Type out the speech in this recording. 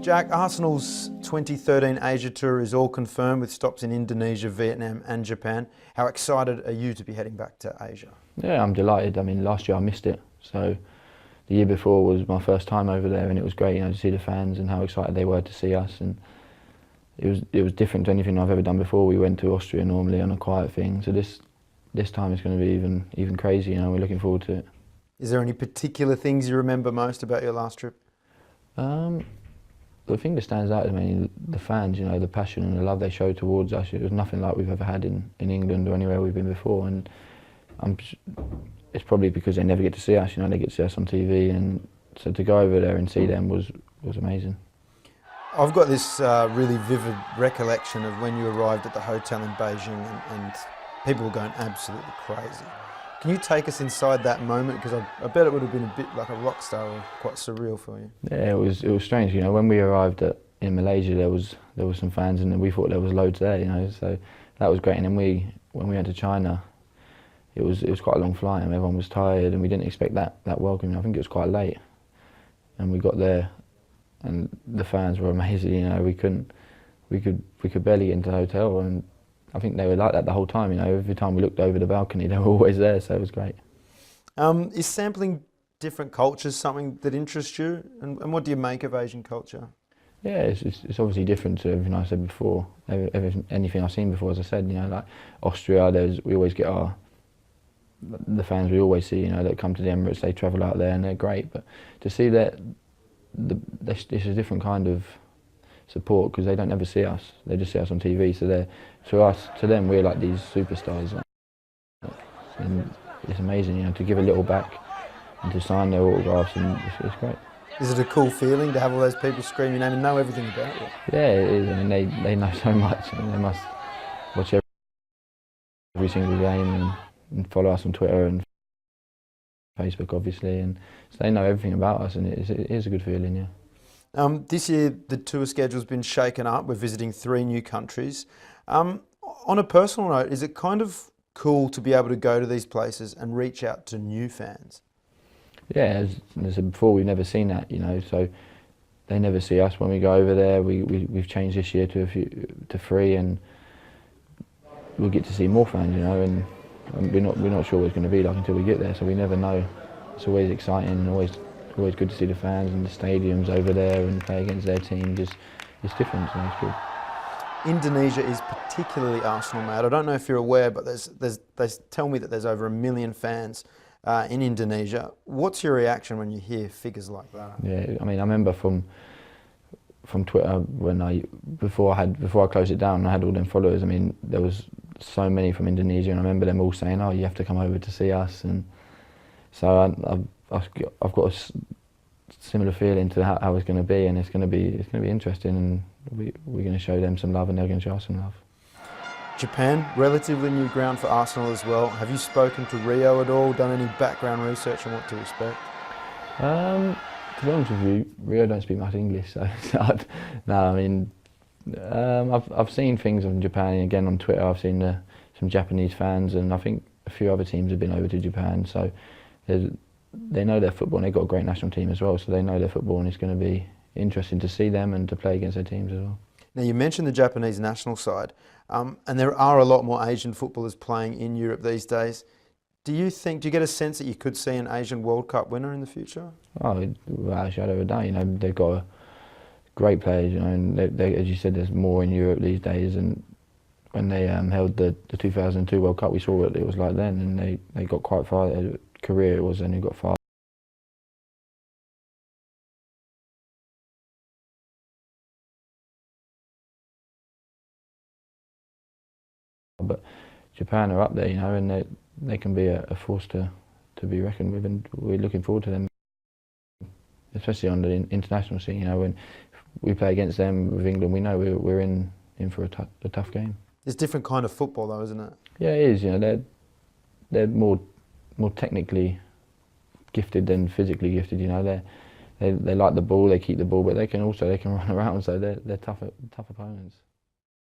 Jack, Arsenal's 2013 Asia Tour is all confirmed with stops in Indonesia, Vietnam and Japan. How excited are you to be heading back to Asia? Yeah, I'm delighted. I mean, last year I missed it, so the year before was my first time over there, and it was great, to see the fans and how excited they were to see us. And it was different to anything I've ever done before. We went to Austria normally on a quiet thing, so this time it's going to be even crazy. We're looking forward to it. Is there any particular things you remember most about your last trip? The thing that stands out is the fans, the passion and the love they showed towards us. It was nothing like we've ever had in England or anywhere we've been before, and it's probably because they never get to see us. They get to see us on TV, and so to go over there and see them was amazing. I've got this really vivid recollection of when you arrived at the hotel in Beijing and people were going absolutely crazy. Can you take us inside that moment? Because I bet it would have been a bit like a rock star or quite surreal for you. Yeah, it was strange. When we arrived in Malaysia, there was some fans, and we thought there was loads there. So that was great. And then when we went to China, it was quite a long flight, and everyone was tired, and we didn't expect that welcome. I think it was quite late, and we got there, and the fans were amazing. We could barely get into the hotel, and I think they were like that the whole time. Every time we looked over the balcony, they were always there, so it was great. Is sampling different cultures something that interests you? And what do you make of Asian culture? Yeah, it's obviously different to everything I said before. Anything I've seen before, as I said, like Austria, we always get the fans we always see, that come to the Emirates, they travel out there and they're great. But to see that, it's a different kind of support, because they don't ever see us. They just see us on TV. So to them, we're like these superstars. And it's amazing, to give a little back and to sign their autographs, and it's great. Is it a cool feeling to have all those people screaming your name and know everything about you? Yeah, it is. They know so much. They must watch every single game and follow us on Twitter and Facebook, obviously, and so they know everything about us, and it is a good feeling, yeah. This year, the tour schedule's been shaken up. We're visiting 3 new countries. On a personal note, is it kind of cool to be able to go to these places and reach out to new fans? Yeah, as I said before, we've never seen that, so they never see us when we go over there. We've changed this year to 3, and we'll get to see more fans, and we're not sure what it's going to be like until we get there, so we never know. It's always exciting and always good to see the fans and the stadiums over there and play against their team. It's different, so it's good. Indonesia is particularly Arsenal mad. I don't know if you're aware, but they tell me that there's over 1 million fans in Indonesia. What's your reaction when you hear figures like that? Yeah, I remember from Twitter before I closed it down and I had all them followers. There was so many from Indonesia, and I remember them all saying, "Oh, you have to come over to see us." And so I've got a similar feeling to how it's going to be, and it's going to be interesting, and we're going to show them some love, and they're going to show us some love. Japan, relatively new ground for Arsenal as well. Have you spoken to Rio at all? Done any background research on what to expect? To be honest with you, Rio don't speak much English, so no. I've seen things of Japan, and again on Twitter I've seen some Japanese fans, and I think a few other teams have been over to Japan, so they know their football, and they've got a great national team as well, so they know their football, and it's going to be interesting to see them and to play against their teams as well. Now, you mentioned the Japanese national side, and there are a lot more Asian footballers playing in Europe these days. Do you get a sense that you could see an Asian World Cup winner in the future? Oh, without a shadow of a doubt. They've got great players, and as you said, there's more in Europe these days. And when they held the 2002 World Cup, we saw what it was like then, and they got quite far. Their career it was, and they got far. But Japan are up there, and they can be a force to be reckoned with, and we're looking forward to them, especially on the international scene. When we play against them with England, we know we're in for a tough game. It's a different kind of football, though, isn't it? Yeah, it is. They're more technically gifted than physically gifted. They like the ball, they keep the ball, but they can run around, so they're tough opponents.